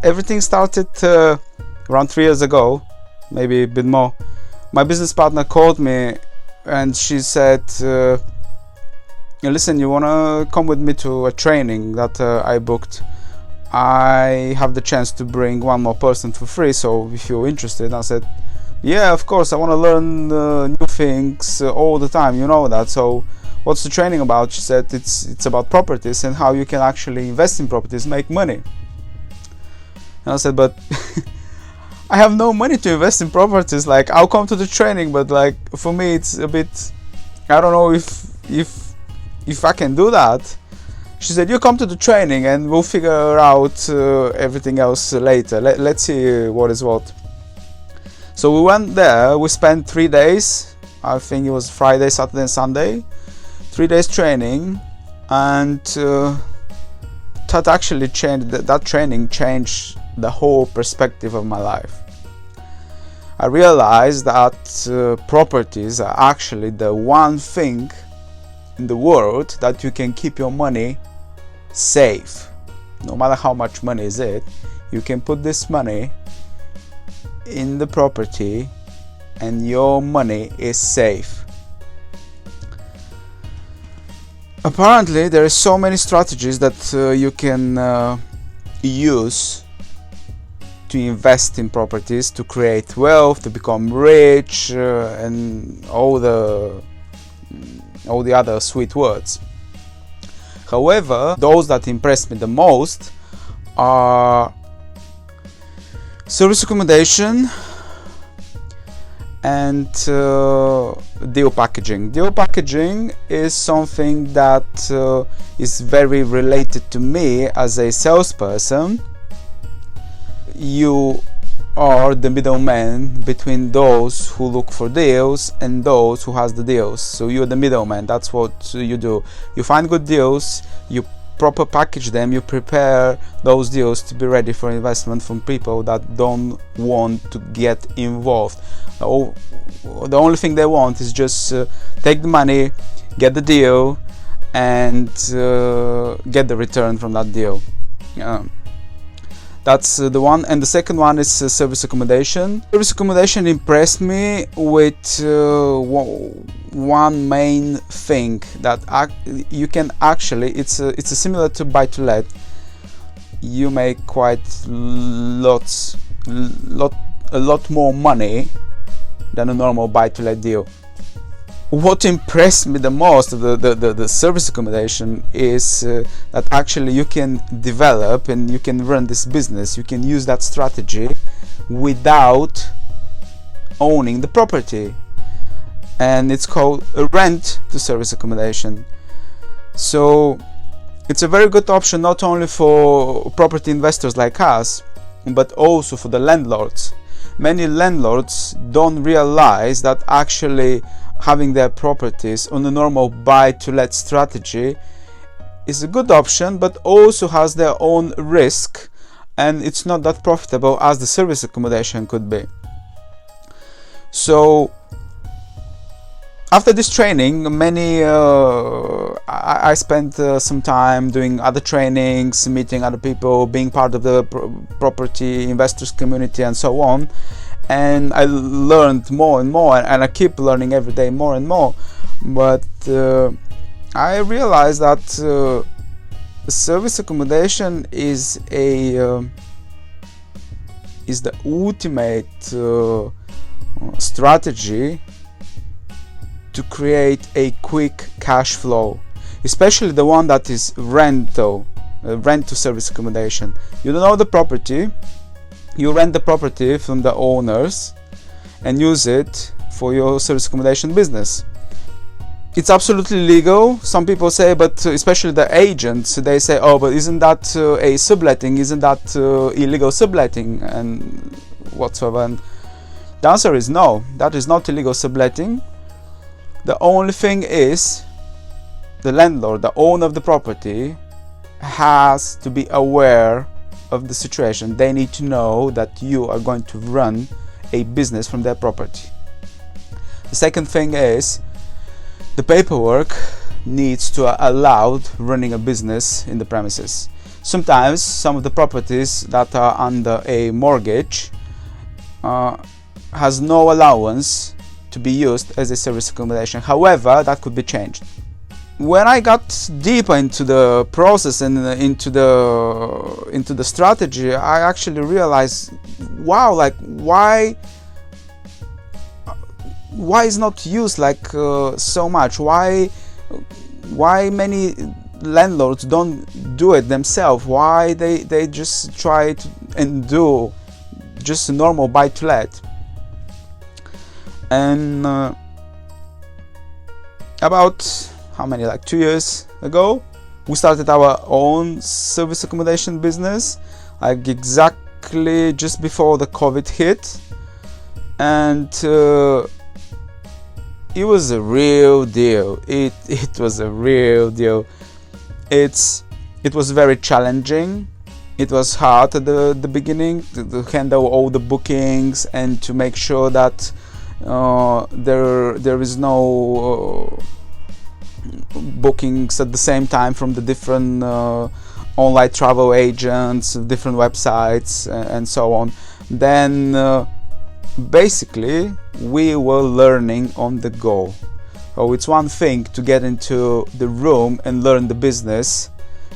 everything started around 3 years ago, maybe a bit more. My business partner called me and she said, listen, you wanna come with me to a training that I booked? I have the chance to bring one more person for free, so if you're interested. I said, yeah, of course, I want to learn new things all the time, you know that. So what's the training about? She said it's about properties and how you can actually invest in properties, make money. And I said, but I have no money to invest in properties. Like, I'll come to the training, but like for me it's a bit, I don't know if I can do that. She said, you come to the training and we'll figure out everything else later. Let's see what is what. So we went there, we spent 3 days, I think it was Friday, Saturday and Sunday, 3 days training, and that training changed the whole perspective of my life. I realized that properties are actually the one thing in the world that you can keep your money safe. No matter how much money is it, you can put this money in the property and your money is safe. Apparently there are so many strategies that you can use to invest in properties, to create wealth, to become rich, and all the other sweet words. However, those that impressed me the most are service accommodation and deal packaging. Deal packaging is something that is very related to me as a salesperson. You are the middleman between those who look for deals and those who has the deals. So you're the middleman. That's what you do. You find good deals, you proper package them, you prepare those deals to be ready for investment from people that don't want to get involved. The only thing they want is just take the money, get the deal, and get the return from that deal. That's the one. And the second one is service accommodation. Service accommodation impressed me with one main thing, that you can actually, it's similar to buy to let. You make quite a lot more money than a normal buy to let deal. What impressed me the most of the service accommodation is that actually you can develop and you can run this business, you can use that strategy without owning the property, and it's called a rent to service accommodation. So it's a very good option not only for property investors like us, but also for the landlords. Many landlords don't realize that actually having their properties on a normal buy to let strategy is a good option, but also has their own risk, and it's not that profitable as the service accommodation could be. So after this training, I spent some time doing other trainings, meeting other people, being part of the property investors community and so on. And I learned more and more, and I keep learning every day more and more. But I realized that service accommodation is the ultimate strategy to create a quick cash flow, especially the one that is rent to service accommodation. You don't own the property. You rent the property from the owners and use it for your service accommodation business. It's absolutely legal. Some people say, but especially the agents, they say, oh, but isn't that a subletting? Isn't that illegal subletting and whatsoever? And the answer is no, that is not illegal subletting. The only thing is the landlord, the owner of the property, has to be aware of the situation. They need to know that you are going to run a business from their property. The second thing is the paperwork needs to allow running a business in the premises. sometimes some of the properties that are under a mortgage has no allowance to be used as a service accommodation. However, that could be changed. When I got deeper into the process and into the strategy, I actually realized, wow, like why is not used like so much? Why many landlords don't do it themselves? Why they just try to and do just a normal buy-to-let? And about how many, like 2 years ago, we started our own service accommodation business, like exactly just before the COVID hit, and it was a real deal. It was a real deal. It was very challenging. It was hard at the beginning to handle all the bookings and to make sure that there is no bookings at the same time from the different online travel agents, different websites, and so on. Then basically we were learning on the go. So it's one thing to get into the room and learn the business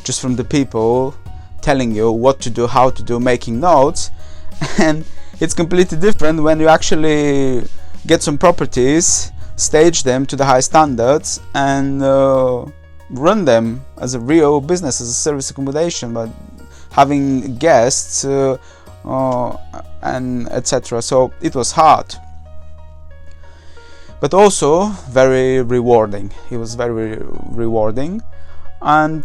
just from the people telling you what to do, how to do, making notes, and it's completely different when you actually get some properties, stage them to the high standards, and run them as a real business, as a service accommodation, but having guests and etc. So it was hard, but also very rewarding. It was very rewarding, and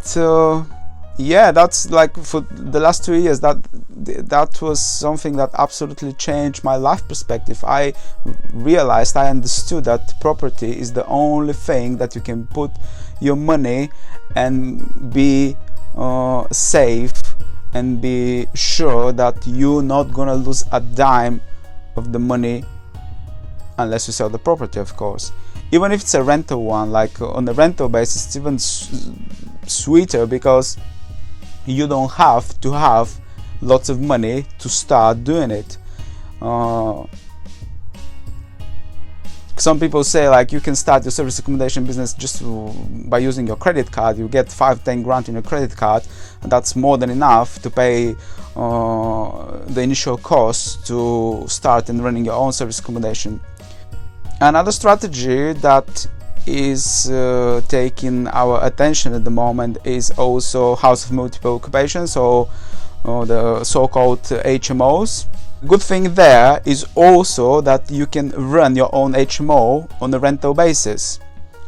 yeah, that's like for the last 2 years that was something that absolutely changed my life perspective. I realized, I understood that property is the only thing that you can put your money and be safe and be sure that you're not gonna lose a dime of the money unless you sell the property, of course. Even if it's a rental one, like on a rental basis, it's even sweeter because you don't have to have lots of money to start doing it. Some people say like you can start your service accommodation business just by using your credit card. You get 5-10 grand in your credit card, and that's more than enough to pay the initial cost to start and running your own service accommodation. Another strategy that is taking our attention at the moment is also house of multiple occupations, so the so-called HMOs. Good thing there is also that you can run your own HMO on a rental basis,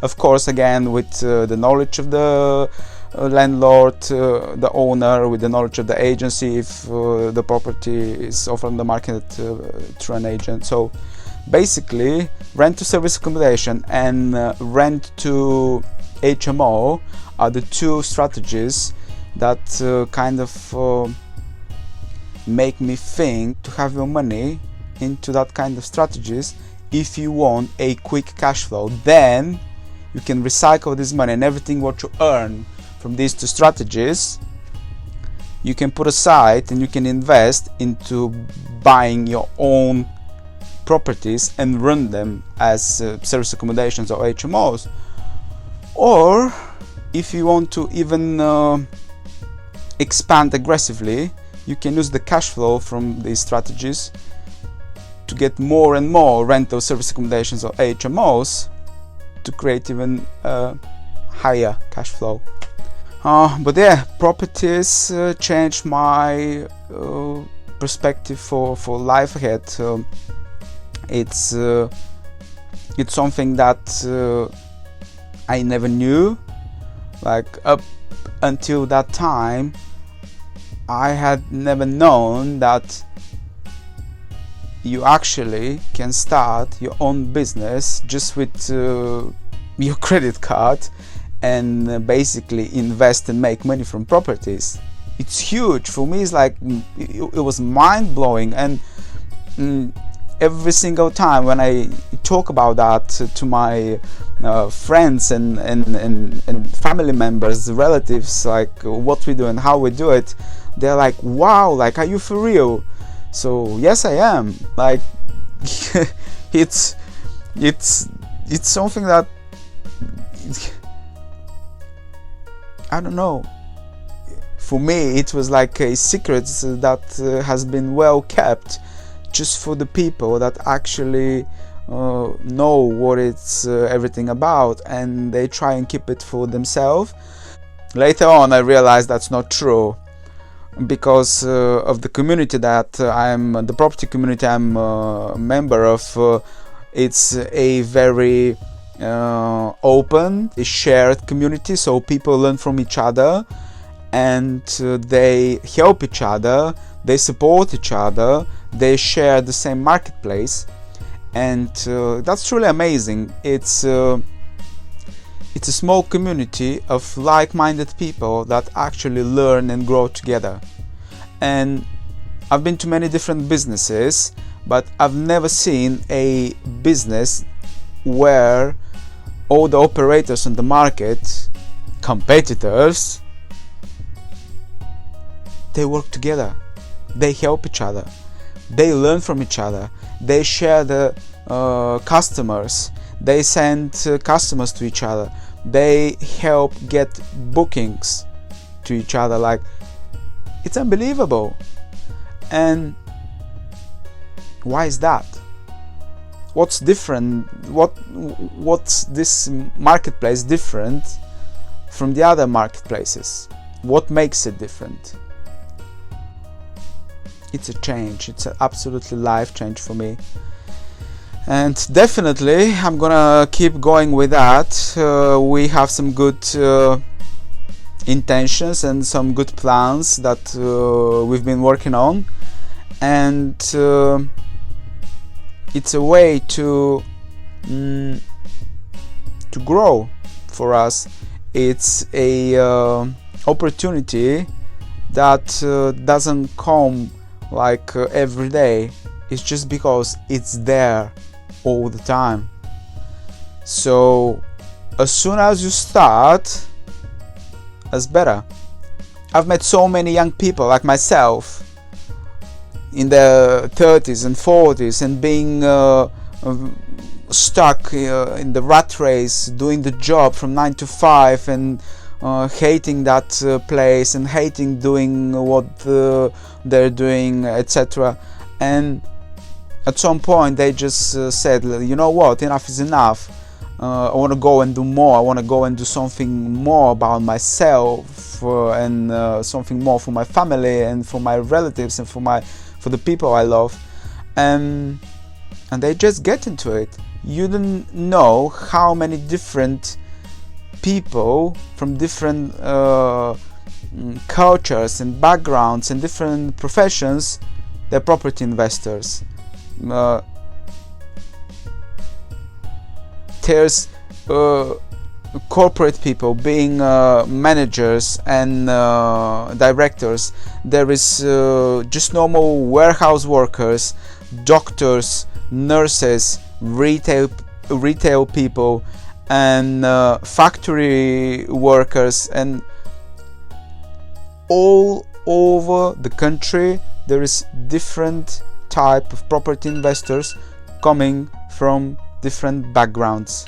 of course, again with the knowledge of the landlord, the owner, with the knowledge of the agency if the property is offered on the market through an agent. So basically, rent to service accommodation and rent to HMO are the two strategies that kind of make me think to have your money into that kind of strategies. If you want a quick cash flow, then you can recycle this money, and everything what you earn from these two strategies you can put aside and you can invest into buying your own properties and run them as service accommodations or HMOs. Or if you want to even expand aggressively, you can use the cash flow from these strategies to get more and more rental service accommodations or HMOs to create even higher cash flow. But yeah, properties changed my perspective for life ahead. It's something that I never knew. Like up until that time, I had never known that you actually can start your own business just with your credit card and basically invest and make money from properties. It's huge for me. It's like it was mind-blowing, and every single time when I talk about that to my friends and family members, relatives, like what we do and how we do it, they're like, wow, like, are you for real? So yes, I am. Like it's something that I don't know, for me it was like a secret that has been well kept, just for the people that actually know what it's everything about, and they try and keep it for themselves. Later on I realized that's not true, because of the community that the property community I'm a member of. It's a very open, shared community, so people learn from each other, and they help each other, they support each other, they share the same marketplace, and that's truly amazing. It's a small community of like-minded people that actually learn and grow together. And I've been to many different businesses, but I've never seen a business where all the operators on the market, competitors, they work together, they help each other, they learn from each other, they share the customers, they send customers to each other, they help get bookings to each other. Like, it's unbelievable. And why is that? What's different? What's this marketplace different from the other marketplaces? What makes it different? It's a change. It's an absolutely life change for me, and definitely I'm gonna keep going with that. We have some good intentions and some good plans that we've been working on, and it's a way to grow for us. It's a opportunity that doesn't come like every day. It's just because it's there all the time. So as soon as you start, that's better. I've met so many young people like myself in their 30s and 40s, and being stuck in the rat race, doing the job from 9 to 5, and hating that place, and hating doing what they're doing, etc. And at some point they just said, you know what, enough is enough. I want to go and do more. I want to go and do something more about myself, and something more for my family and for my relatives and for the people I love. And they just get into it. You don't know how many different people from different cultures and backgrounds and different professions, they're property investors. There's corporate people being managers and directors. There is just normal warehouse workers, doctors, nurses, retail people, and factory workers, and all over the country there is different type of property investors coming from different backgrounds.